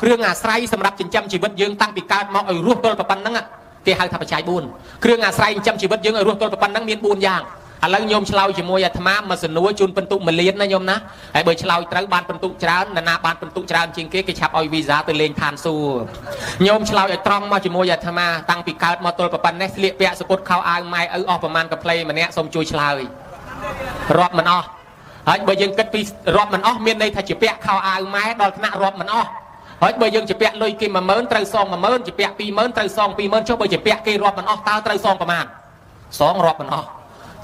เครื่องอาศัยสำหรับចិញ្ចឹมชีวิตយើងតាំងពីកើតមកឲ្យរស់ទល់ប៉ុណ្ណឹងគេហៅថាបច្ច័យ4គ្រឿងអាស្រ័យចិញ្ចឹមជីវិតយើងឲ្យរស់ទល់ប៉ុណ្ណឹងមាន4យ៉ាងឥឡូវញោមឆ្លើយជាមួយអាត្មាមកសំណួរជូនពិន្ទុ1លានណាញោមណាហើយបើឆ្លើយត្រូវបានពិន្ទុច្រើនណាបានពិន្ទុច្រើនជាងគេឆាប់ឲ្យវីសាទៅលេងឋានសួគ៌ញោមឆ្លើយឲ្យត្រង់មកជាមួយអាត្មាតាំងពីកើតមកទល់ប៉ុណ្ណេះស្លៀកពាក់សពុតខោអាវម៉ែឪអស់ប្រមាណកាផ្លេម្នាក់សូមជួយឆ្លើយរាប់មិនអស់ហើយបើយើងគិតពីរាប់មិនអស់មានន័យថាជាពាក់ខោអាវម៉ែដល់ថ្នាក់រាប់មិនអស់ហើយបើយើងជាពាក់លុយគេ10000ត្រូវសង10000ជាពាក់20000ត្រូវសង20000ចុះបើជាពាក់គេរាប់មិនអស់តើត្រូវសងប្រមាណសងរាប់មិនអស់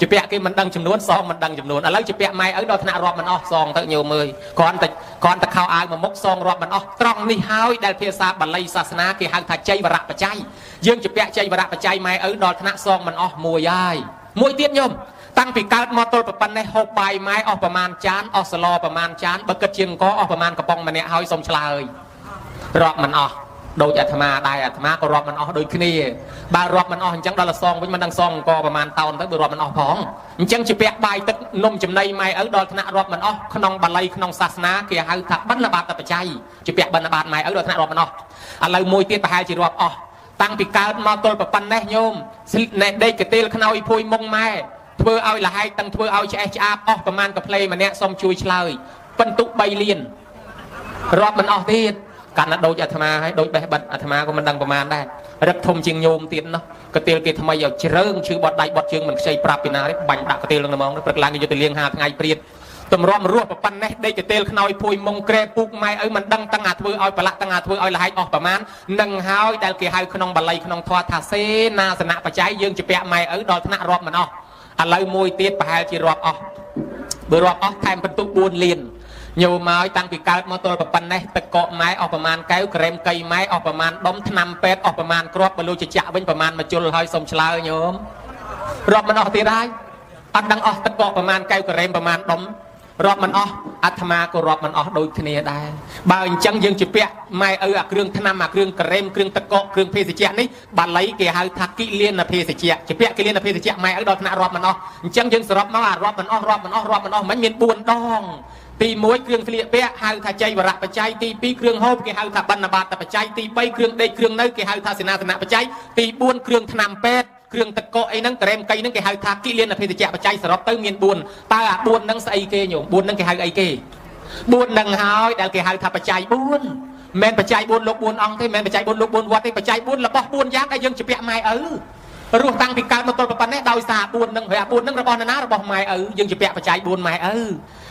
ជាពាក់គេមិនដឹងចំនួនសងមិនដឹងចំនួនឥឡូវជាពាក់ម៉ែឪដល់ថ្នាក់រាប់មិនអស់សងទៅញោមមើលគ្រាន់តែខោអាវមួយមុខសងរាប់មិនអស់ត្រង់នេះហើយដែលភាសាបាលីសាសនាគេហៅថាចៃវរៈបច្ច័យយើងជាពាក់ចៃវរៈបច្ច័យម៉ែឪដល់ថ្នាក់សងមិនអស់មួយហើយមួយទៀតញោមតាំងពីកើតមកទល់ប៉ុណ្ណេះហូបបាយម៉ែអស់ប្រមាណចានអស់ស្លប្រមាណចានបើគិតជាអង្គអស់ប្រមាណកំប៉ុងម្នាក់ហើយសូមឆ្លើយរាប់មិនអស់ដូចអាត្មាដែរអាត្មាក៏រាប់មិនអស់ដូចគ្នាបើរាប់មិនអស់អញ្ចឹងដល់សងវិញមិនដឹងសងអង្គប្រមាណតោនទៅបើរាប់មិនអស់ផងអញ្ចឹងជាពាក់បាយទឹកនំចំណីម៉ែឪដល់ថ្នាក់រាប់មិនអស់ក្នុងបាលីក្នុងសាសនាគេហៅថាបិណ្ឌបាតបច្ច័យជាពាក់បិណ្ឌបាតម៉ែឪដល់ថ្នាក់រាប់មិនអស់ឥឡូវមួយទៀតប្រហែលជារាប់អស់តាំងពីកើតមកទល់ប៉ុណ្ណេះញោមណែដេកកទេលខ្នើយភួយមុងម៉ែធ្វើឲ្យលហែកទាំងធ្វើឲ្យឆ្អេះឆ្អាបអស់ប្រមាណកាផ្លេម្នាក់សូមជួយឆ្លើយពិន្ទុ3លានរាប់មិនអស់ទៀតកាន់តែដូចអាត្មាហើយដូចបេះបិទអាត្មាក៏មិនដឹងប្រមាណដែររឹកធំជាងញោមទៀតណោះកទេលគេថ្មីឲ្យជ្រើងឈឺបត់ដៃបត់ជើងមិនខ្ចីប្រាប់ពីណាទេបាញ់ដាក់កទេលនឹងហ្មងព្រឹកឡើងគេយកទៅលាង5ថ្ងៃព្រាតតម្រាំរស់ប៉ុណ្ណេះដេកកទេលខ្នើយភួយមុងក្រែពូកម៉ែឪមិនដឹងតាំងអាធ្វើឲ្យប្រឡាក់តាំងអាធ្វើឲ្យលហែកអស់ប្រមាណនឹងហើយដែលគេហៅក្នុងបាលីក្នុងធម៌ថាសេនាសនៈបច្ច័យយើងជាពាក់ម៉ែឪដល់ថ្នាក់រាប់មិនអស់ឥឡូវមួយទៀតប្រហែលជារាប់អស់បើរាប់អស់ថែមពិន្ទុ4លានញោមមកតាំងពីកើតមកទល់ប៉ុណ្ណេះទឹកកកម៉ែអស់ប្រមាណកែវក្រែមកៃម៉ែអស់ប្រមាណដុំថ្នាំពេទ្យអស់ប្រមាណគ្រាប់បលូចចាក់វិញប្រមាណមួយជុលហើយសុំឆ្លើយញោមរាប់មិនអស់ទៀតហើយអត់ដឹងអស់ទឹកកកប្រមាណកែវក្រែមប្រមាណដុំរាប់មិនអស់អាត្មាក៏រាប់មិនអស់ដូចគ្នាដែរបើអញ្ចឹងយើងជាពាក់ម៉ែឪអាគ្រឿងថ្នាំអាគ្រឿងក្រែមគ្រឿងទឹកកកគ្រឿងភេសជ្ជៈនេះបាលីគេហៅថាគិលានភេសជ្ជៈជាពាក់គិលានភេសជ្ជៈម៉ែឪដល់ថ្នាក់រាប់មិនអស់អញ្ចឹងយើងសរុបមកអារាប់មិនអស់រាប់មិនអស់រាប់មិនអស់មិនមាន4ដងទី1គ្រឿងស្លៀកពាក់ហៅថាចៃវរៈបច្ច័យទី2គ្រឿងហូបគេហៅថាបណ្ឌបាតបច្ច័យទី3គ្រឿងដេកគ្រឿងនៅគេហៅថាសេនាសនៈបច្ច័យទី4គ្រឿងថ្នាំពេទ្យគ្រឿងទឹកកកអីហ្នឹងក្រែមកៃហ្នឹងគេហៅថាគិលានភេសជ្ជៈបច្ច័យសរុបទៅមាន4តើអា4ហ្នឹងស្អីគេញោម4ហ្នឹងគេហៅអីគេ4ហ្នឹងហើយដែលគេហៅថាបច្ច័យ4មិនបច្ច័យ4លោក4អង្គទេមិនបច្ច័យ4លោក4វត្តទេបច្ច័យ4របស់4យ៉ាងដែលយើងជាពាក់ម៉ែឪរស់តាំងពីកើតមកទល់ប៉ុណ្ណេះដោយសារ4ហ្នឹងហើយអា4ហ្នឹងរបស់ណារបស់ម៉ែឪយើងជាពាក់បច្ច័យ4ម៉ែឪ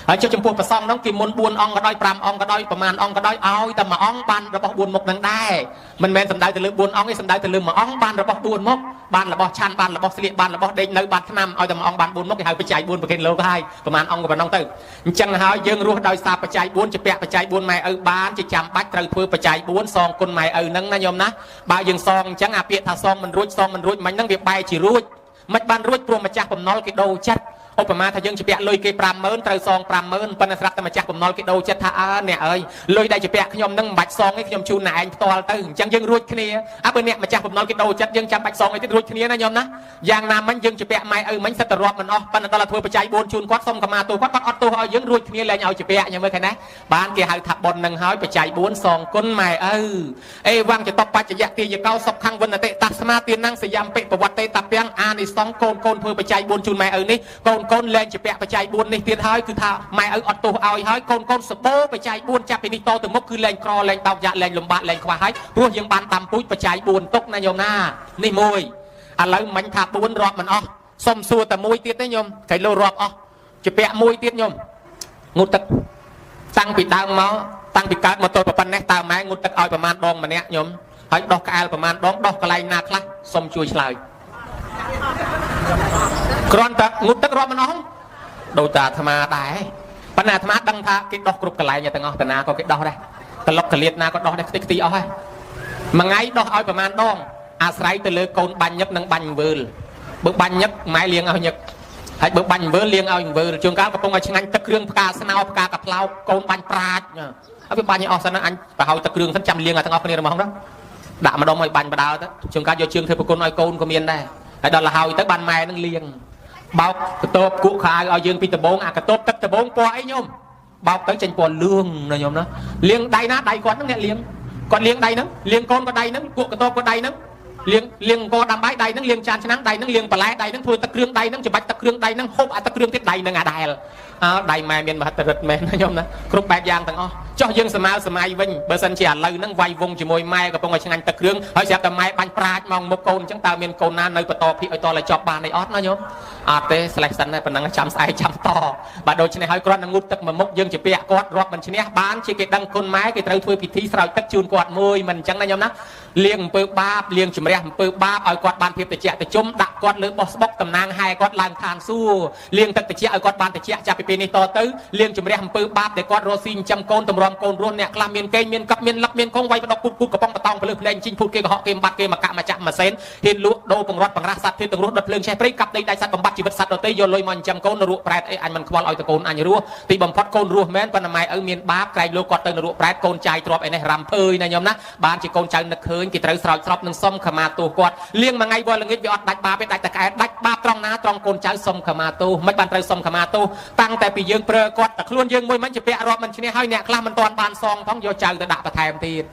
ហើយចុះចំពោះប្រសងហ្នឹងគេមុន4អង្គក៏ដោយ5អង្គក៏ដោយប្រមាណអង្គក៏ដោយឲ្យតែ1អង្គបានរបស់4មុខហ្នឹងដែរមិនមែនសំដៅទៅលើ4អង្គទេសំដៅទៅលើ1អង្គបានរបស់4មុខបានរបស់ឆាន់បានរបស់ស្លៀកបានរបស់ដេកនៅបានថ្នាំឲ្យតែ1អង្គបាន4មុខគេហៅបច្ច័យ4ប្រកេនលោកហើយប្រមាណអង្គក៏ប៉ុណ្ណឹងទៅអញ្ចឹងហើយយើងរស់ដោយសារបច្ច័យ4ជាពាក់បច្ច័យ4ម៉ែឪបានជាចាំបាច់ត្រូវធ្វើបច្ច័យ4សងគុណម៉ែឪហ្នឹងណាញោមណាបើយើងសងអញ្ចឹងអាពាក្យថាសងមិនរួចមិញហ្នឹងវាបែរជារួចមិនបានរួចព្រោះម្ចាស់បំណុលគេដូរចិត្តឧបមាថាយើងជាពាក់លុយគេ50000ត្រូវសង50000ប៉ុន្តែស្រាប់តែម្ចាស់បំណុលគេដូរចិត្តថាអ្នកអើយលុយដែលជាពាក់ខ្ញុំនឹងមិនបាច់សងទេខ្ញុំជូនអ្នកឯងផ្ទាល់ទៅអញ្ចឹងយើងរួចគ្នាបើអ្នកម្ចាស់បំណុលគេដូរចិត្តយើងចាំបាច់សងអីទៀតរួចគ្នាណាញោមណាយ៉ាងណាមិញយើងជាពាក់ម៉ែឪមិញសិតតែរាប់មិនអស់ប៉ុន្តែដល់ធ្វើបច្ច័យ4ជូនគាត់សុំកម្មាទោសគាត់អត់ទោសឲ្យយើងរួចគ្នាលែងឲ្យជាពាក់ញោមមើលឃើញណាបានគេហៅថាបុណ្យនឹងហើយបច្ច័យ4សងគុណម៉ែឪអេវងចតបច្ចយៈទាយកោសុខខੰវណ្ណតិតាស្មាទានងសយំពិប្រវត្តិតាពាំងអានិសង្ឃកូនធ្វើបច្ច័យ4ជូនម៉ែឪនេះកូនលែងជាពាក់បច្ច័យ4នេះទៀតហើយគឺថាម៉ែឪអត់ទោសឲ្យហើយកូនសបោបច្ច័យ4ចាប់ពីនេះតទៅមុខគឺលែងក្រលែងបោកយ៉ាក់លែងលំបាកលែងខ្វះហើយព្រោះយើងបានតាមពូជបច្ច័យ4ទុកណាញោមណានេះមួយឥឡូវមិញថា4រាប់មិនអស់សុំសួរតែមួយទៀតទេញោមគេលោរាប់អស់ជាពាក់មួយទៀតញោមងូតទឹកតាំងពីដើមមកតាំងពីកើតមកទល់ប៉ុណ្ណេះតើម៉ែងូតទឹកឲ្យប្រមាណដងម្នាក់ញោមហើយដោះក្អែលប្រមាណដងដោះកន្លែងណាខ្លះសុំជួយឆ្លើយគ្រាន់តែងូតទឹករាប់មិនអស់ដូចតាអាត្មាដែរប៉ុន្តែអាត្មាដឹងថាគេដោះគ្រប់កន្លែងទាំងអស់តាណាក៏គេដោះដែរក្លុកកលៀតណាក៏ដោះដែរខ្ទេចអស់ហើយមួយថ្ងៃដោះឲ្យប្រមាណដងអាស្រ័យទៅលើកូនបាញ់ញឹកនិងបាញ់វើលបើបាញ់ញឹកម៉ែលៀងឲ្យញឹកហើយបើបាញ់វើលលៀងឲ្យវើលជួនកាលកំពុងឲ្យឆ្ងាញ់ទឹកគ្រឿងផ្កាស្នោផ្កាកាផ្លោកកូនបាញ់ប្រាជ្ញហើយវាបាញ់ឲ្យអស់សិនអញប្រហោយទឹកគ្រឿងសិនចាំលៀងឲ្យទាំងអស់គ្នារបស់ហ្នឹងដាក់ម្ដុំឲ្យបាញ់បដាលទៅជួនកាលយកជើងធ្វើប្រគុណឲ្យកូនក៏មានដែរហើយដល់លហើយទៅបានម៉ែនឹងលៀងបោកកតបគក់ខោឲ្យយើងពីដបងអាកតបទឹកដបងពណ៌អីញោមបោកទៅចេញពណ៌លឿងណាញោមណាលៀងដៃណាដៃគាត់ហ្នឹងអ្នកលៀង គាត់លាងដៃហ្នឹងលាងកូនក៏ដៃហ្នឹងពួកកតបក៏ដៃហ្នឹងលាងកដាំបាយដៃហ្នឹងលាងចានឆ្នាំងដៃហ្នឹងលាងបន្លែដៃហ្នឹងធ្វើទឹកគ្រឿងដៃហ្នឹងច្បាច់ទឹកគ្រឿងដៃហ្នឹងហូបអាទឹកគ្រឿងទៀតដៃហ្នឹងអាដែលដៃម៉ែមានមហិទ្ធិឫទ្ធិមែនណាញោមណាគ្រប់បែបយ៉ាងទាំងអស់ចុះយើងសម័យវិញបើសិនជាឥឡូវហ្នឹងវាយវងជាមួយម៉ែកំពុងឲ្យឆ្ងាញ់ទឹកគ្រឿងហើយស្រាប់តែម៉ែបាញ់ប្រាជ្ញមកមុខកូនអញ្ចឹងតើមានកូនណានៅបន្តភិកឲ្យតឲ្យចប់បានអីអត់ណាញោមអត់ទេស្លេះសិនតែប៉ុណ្ណឹងចាំស្អែកចាំតបាទដូច្នេះហើយគ្រាន់តែងូតទឹកមួយមុខយើងជាពាក្យគាត់រាប់មិនឈ្នះបានជាគេដឹងគុណម៉ែគេត្រូវធ្វើពិធីស្រោចទឹកជូនគាត់មួយមិនអញ្ចឹងណាញោមណាលាងអំពើបាបលាងជំរះអំពើបាបឲ្យគាត់បានភាពត្រជាក់ត្រជុំដាក់គាត់លើបោះស្បុកតំណាងហែគាត់ឡើងឋានសួគ៌លាងទឹកត្រជាក់ឲ្យគាត់បានត្រជាក់ចាប់ពីពេលនេះតទៅលាងជំរះអំពើបាបដែលគាត់រស់ស៊ីចិញ្ចឹមកូនតម្រាំកូនរស់អ្នកខ្លះមានកេងមានកັບមានលឹកមានកងវាយបដកពុតកំប៉ុងបតងភ្លើងភ្លែងជីងភូតគេកុហកគេបាត់គេមកកាក់មកចាក់មកសេនហ៊ានលក់ដូរបង្រត់បង្រាស់សត្វធាតុទាំងរស់ដុតភ្លើងឆេះព្រៃកាប់ដីដៃសត្វបំបត្តិជីវិតសត្វដទៃយកលុយមកចិញ្ចឹមកូននរកប្រែតអីអញមិនខ្វល់ឲ្យតកូនអញរស់ទីបំផុតកូនរស់មែនប៉ុន្តែម៉ែឪមានបាបក្រែងលោកគាត់ទៅនរកប្រែតកូនចាយទ្របឯនេះរ៉ាំភើយណាញោមណាបានជាកូនចៅនឹកឃើញគេត្រូវស្រោចស្រពនឹងសុំខមាទោសគាត់លៀងមួយថ្ងៃវល់ល្ងាចវាអត់ដាច់បាបទេដាច់តែក្អែដាច់បាបត្រង់ណាត្រង់កូនចៅសុំខមាទោសមិនបានត្រូវសុំខមាទោសតាំងតែពីយើងប្រើគាត់តែខ្លួនយើងមួយមិនជាពាក់រាប់មិនឈ្នះហើយអ្នកខ្លះមិនទាន់បានសងផងយកចៅទៅដាក់បន្ថែមទៀត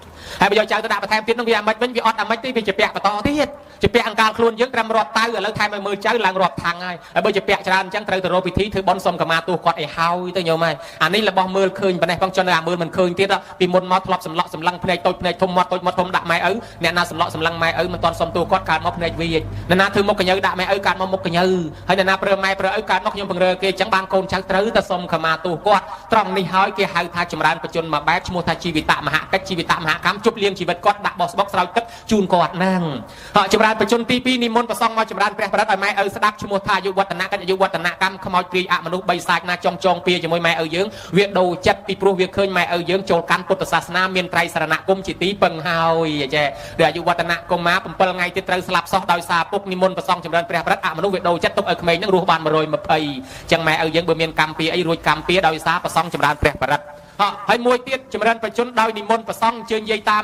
ហើយបើយកចៅទៅដាក់បន្ថែមទៀតនោះវាអាម៉េចវិញវាអត់អាម៉េចទេវាជាពាក់បន្តទៀតជាពាក់អង្ការខ្លួនយើងត្រឹមរាប់តៅឥឡូវថែមឲ្យមើលចៅឡើងរាប់ថងហើយបើជាពាក់ច្រើនអញ្ចឹងត្រូវទៅរកពិធីធ្វើបន់សុំខមាទោសគាត់ឲ្យហើយទៅញោមហើយអានេះរបស់មើលឃើញប៉ុណ្ណេះផងចុះនៅអាមើលមិនឃើញទៀតពីមុនមកធ្លាប់សម្លក់សម្លឹងភ្នែកតូចភ្នែកធំមាត់តូចមាត់ធំដាក់ម៉ែឪអ្នកណាសម្លក់សម្លឹងម៉ែឪមិនទាន់សុំទោសគាត់កើតមកភ្នែកវាចអ្នកណាធ្វើមុខកញ្ញើដាក់ម៉ែឪកើតមកមុខកញ្ញើហើយអ្នកណាប្រើម៉ែប្រើឪកើតមកខ្ញុំបង្រើគេអញ្ចឹងបានកូនចៅត្រូវតែសុំខមាទោសគាត់ត្រង់នេះហើយគេហៅថាចម្រើនបជនមួយបែបឈ្មោះថាជីវិតមហាកិច្ចជីវិតមហាកម្មជប់លៀងជីវិតគាត់ដាក់បោះស្បុកស្រោចទឹកជូនគាត់ហ្នឹងហើយចម្រើនបជនទី2និមន្តប្រសងមកចម្រើនព្រះបរិត្តឲ្យម៉ែឪស្ដាប់ឈ្មោះថាយុវឌ្ឍនកិច្ចយុវឌ្ឍនកម្មខ្មោចព្រាយអមនុស្ស3សាច់ណាចងពៀជាមួយម៉ែឪយើងវាដូរចិត្តពីព្រោះវាឃើញម៉ែឪយើងចូលកាន់ពុទ្ធសាសនាមានត្រៃសរណគមជាទីពឹងហើយចេះដែលអាយុវឌ្ឍនគមមក7ថ្ងៃទៀតត្រូវស្លាប់សោះដោយសារពុកនិមន្តប្រសងចម្រើនព្រះបរិត្តអមនុស្សវាដូរចិត្តទុកឲ្យក្មេងនឹងរស់បាន120ចឹងម៉ែឪយើងបើមានកម្មពៀអីរួចកម្មពៀដោយសារប្រសងចម្រើនព្រះបរិត្តហើយមួយទៀតចម្រើនបជនដោយនិមន្តប្រសងជើញយាយតា